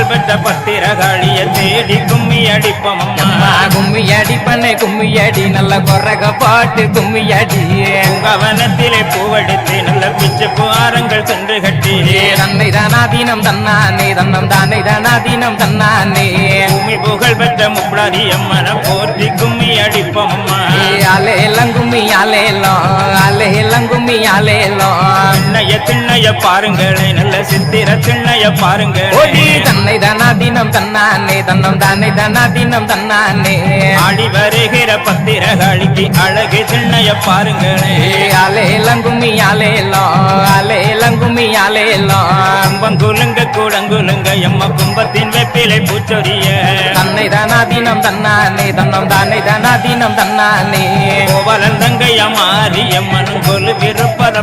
புகழ் பெற்ற பத்திரகாளிய தேடி கும்மி அடிப்போம் அம்மா. கும்மி அடிப்பண்ணே கும்மி அடி நல்ல கொரக பாட்டு கும்மி அடி. கவனத்திலே பூவெடுத்து நல்ல பிச்சு புகாரங்கள் சென்று கட்டி. தன்னை தானாதீனம் தன்னானே தன்னம் தானே தானாதீனம் தன்னானே. பூமி புகழ் பெற்ற முப்படாதி அம்மன போற்றி கும்மி அடிப்போம் அம்மா. ஆலேலம் கும்மி ஆலேலம் ஆலேலம் கும்மி ஆலேலம். திண்ணைய திண்ணைய பாருங்களே நல்ல சித்திர திண்ணைய பாருங்களே. தன்னை தானாதீனம் தன்னானே தன்னம் தானே தானாதீனம் தன்னானே. ஆடி வருகிற பத்திரகாளிக்கு அழகு திண்ணைய பாருங்களே. ஆலேலம் கும்மி ஆலேலம் ஆலேலம் கும்மி ஆலேலம். கும்பங்குலுங்க கூடங்குலுங்க எம்ம கும்பத்தின் வெப்பிலை பூச்சொரிய. தன்னை தானாதீனம் தன்னானே தன்னம் தானே தானாதீனம் தன்னானே. கோவலன் தங்கைய மாரியம்மனும் கொலு விருப்பர